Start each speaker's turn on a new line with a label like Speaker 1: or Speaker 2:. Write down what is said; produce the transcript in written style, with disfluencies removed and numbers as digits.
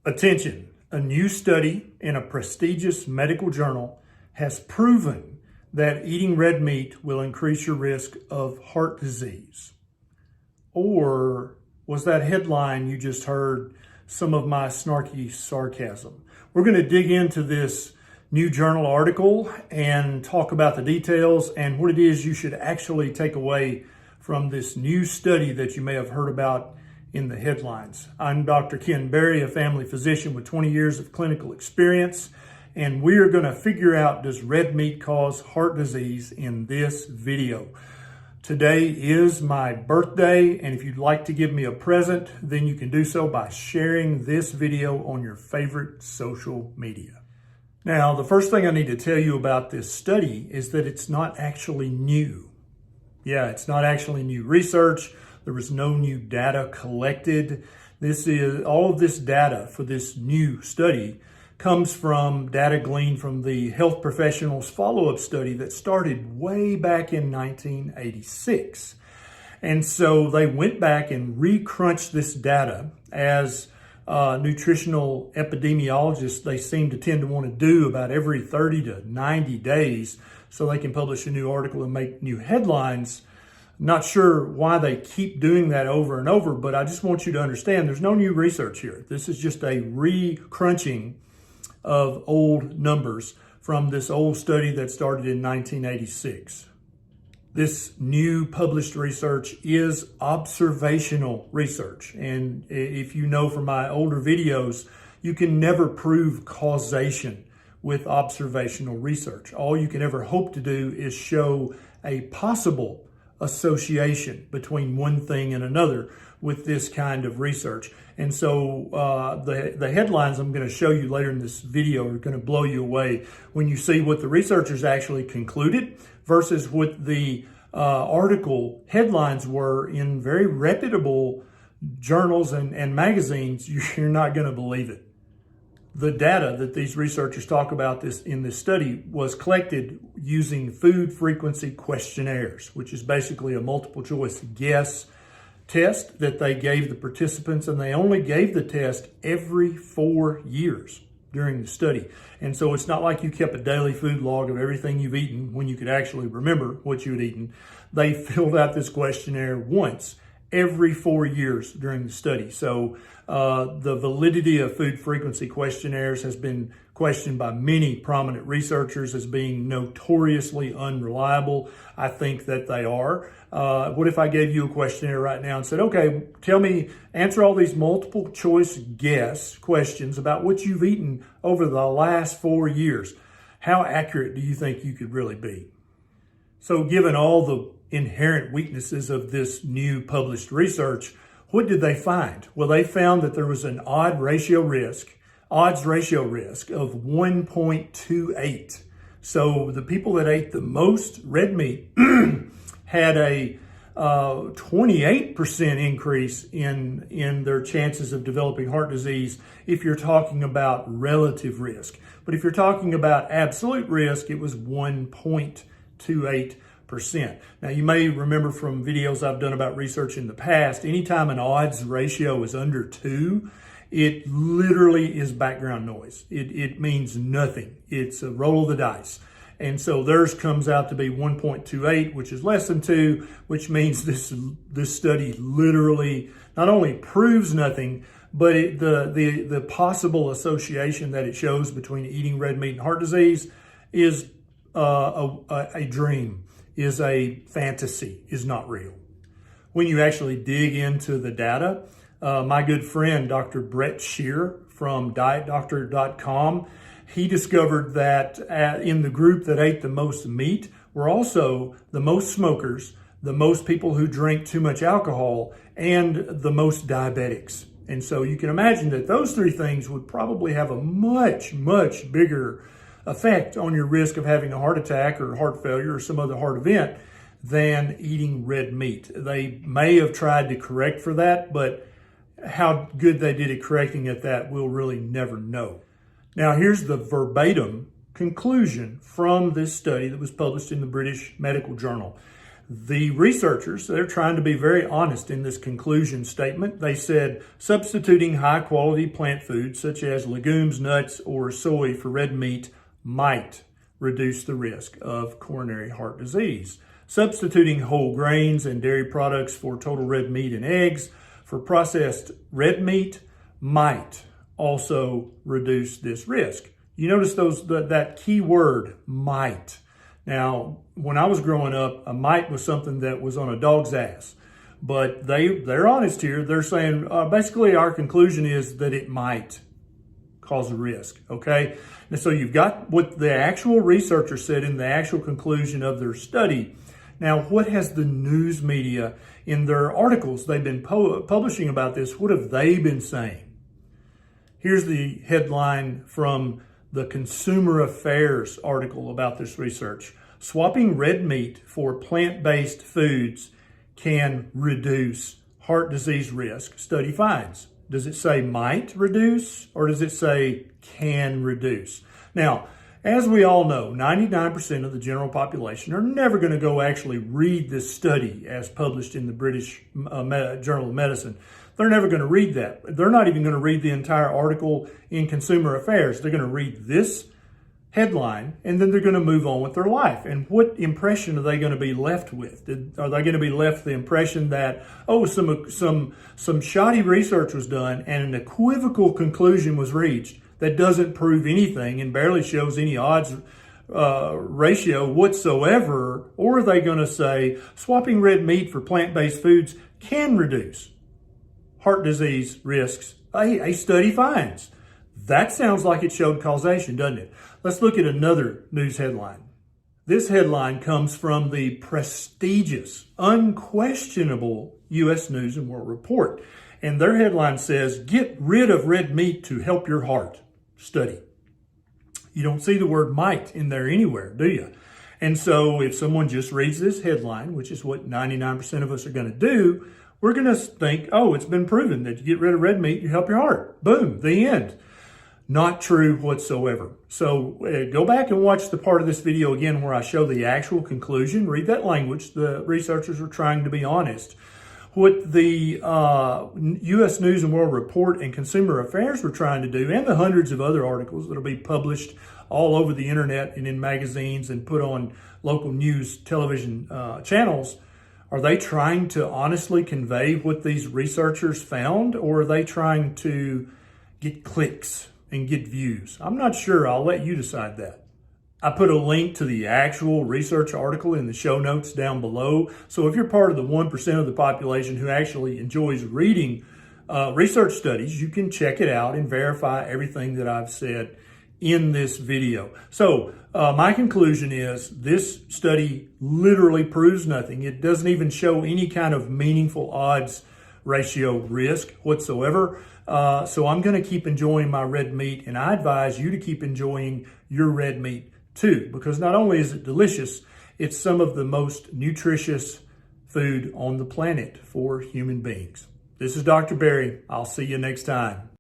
Speaker 1: Attention, a new study in a prestigious medical journal has proven that eating red meat will increase your risk of heart disease. Or was that headline you just heard some of my snarky sarcasm? We're going to dig into this new journal article and talk about the details and what it is you should actually take away from this new study that you may have heard about in the headlines. I'm Dr. Berry, a family physician with 20 years of clinical experience, and we are going to figure out, does red meat cause heart disease in this video. Today is my birthday, and if you'd like to give me a present, then you can do so by sharing this video on your favorite social media. Now, the first thing I need to tell you about this study is that it's not actually new. Yeah, it's not actually new research. There was no new data collected. All of this data for this new study comes from data gleaned from the health professionals follow-up study that started way back in 1986. And so they went back and re-crunched this data as nutritional epidemiologists, they seem to tend to want to do about every 30 to 90 days so they can publish a new article and make new headlines. Not sure why they keep doing that over and over, but I just want you to understand there's no new research here. This is just a re-crunching of old numbers from this old study that started in 1986. This new published research is observational research. And if you know from my older videos, you can never prove causation with observational research. All you can ever hope to do is show a possible association between one thing and another with this kind of research. And so the headlines I'm going to show you later in this video are going to blow you away when you see what the researchers actually concluded versus what the article headlines were in very reputable journals and magazines. You're not going to believe it. The data that these researchers talk about in this study was collected using food frequency questionnaires, which is basically a multiple choice guess test that they gave the participants, and they only gave the test every 4 years during the study. And so it's not like you kept a daily food log of everything you've eaten when you could actually remember what you had eaten. They filled out this questionnaire once every 4 years during the study. So the validity of food frequency questionnaires has been questioned by many prominent researchers as being notoriously unreliable. I think that they are. What if I gave you a questionnaire right now and said, okay, answer all these multiple choice guess questions about what you've eaten over the last 4 years. How accurate do you think you could really be? So given all the inherent weaknesses of this new published research, what did they find? Well, they found that there was an odds ratio risk of 1.28. So the people that ate the most red meat had a 28% increase in their chances of developing heart disease if you're talking about relative risk. But if you're talking about absolute risk, it was 1.28%. Now, you may remember from videos I've done about research in the past, anytime an odds ratio is under 2, it literally is background noise. It means nothing. It's a roll of the dice. And so theirs comes out to be 1.28, which is less than 2, which means this study literally not only proves nothing, but the possible association that it shows between eating red meat and heart disease is a dream, is a fantasy, is not real. When you actually dig into the data, my good friend, Dr. Brett Shear from dietdoctor.com, he discovered that in the group that ate the most meat were also the most smokers, the most people who drink too much alcohol, and the most diabetics. And so you can imagine that those three things would probably have a much, much bigger effect on your risk of having a heart attack or heart failure or some other heart event than eating red meat. They may have tried to correct for that, but how good they did at correcting at that, we'll really never know. Now, here's the verbatim conclusion from this study that was published in the British Medical Journal. The researchers, they're trying to be very honest in this conclusion statement. They said substituting high quality plant foods such as legumes, nuts, or soy for red meat might reduce the risk of coronary heart disease. Substituting whole grains and dairy products for total red meat and eggs for processed red meat might also reduce this risk. You notice that key word, might. Now, when I was growing up, a mite was something that was on a dog's ass. But they're honest here. They're saying, basically our conclusion is that it might cause a risk, okay? And so you've got what the actual researcher said in the actual conclusion of their study. Now, what has the news media in their articles they've been publishing about this, what have they been saying? Here's the headline from the Consumer Affairs article about this research. Swapping red meat for plant-based foods can reduce heart disease risk, study finds. Does it say might reduce or does it say can reduce? Now, as we all know, 99% of the general population are never going to go actually read this study as published in the British Journal of Medicine. They're never going to read that. They're not even going to read the entire article in Consumer Affairs. They're going to read this headline and then they're going to move on with their life. And what impression are they going to be left with? Are they going to be left with the impression that, oh, some shoddy research was done and an equivocal conclusion was reached that doesn't prove anything and barely shows any odds ratio whatsoever? Or are they going to say swapping red meat for plant-based foods can reduce heart disease risks, a study finds? That sounds like it showed causation, doesn't it? Let's look at another news headline. This headline comes from the prestigious, unquestionable U.S. News and World Report. And their headline says, "Get rid of red meat to help your heart. Study." You don't see the word might in there anywhere, do you? And so if someone just reads this headline, which is what 99% of us are going to do, we're going to think, oh, it's been proven that you get rid of red meat, you help your heart. Boom, the end. Not true whatsoever. So go back and watch the part of this video again where I show the actual conclusion. Read that language. The researchers are trying to be honest. What the U.S. News and World Report and Consumer Affairs were trying to do, and the hundreds of other articles that will be published all over the internet and in magazines and put on local news television channels, are they trying to honestly convey what these researchers found, or are they trying to get clicks and get views? I'm not sure. I'll let you decide that. I put a link to the actual research article in the show notes down below. So if you're part of the 1% of the population who actually enjoys reading research studies, you can check it out and verify everything that I've said in this video. So my conclusion is this study literally proves nothing. It doesn't even show any kind of meaningful odds ratio risk whatsoever. So I'm going to keep enjoying my red meat, and I advise you to keep enjoying your red meat too, because not only is it delicious, it's some of the most nutritious food on the planet for human beings. This is Dr. Berry. I'll see you next time.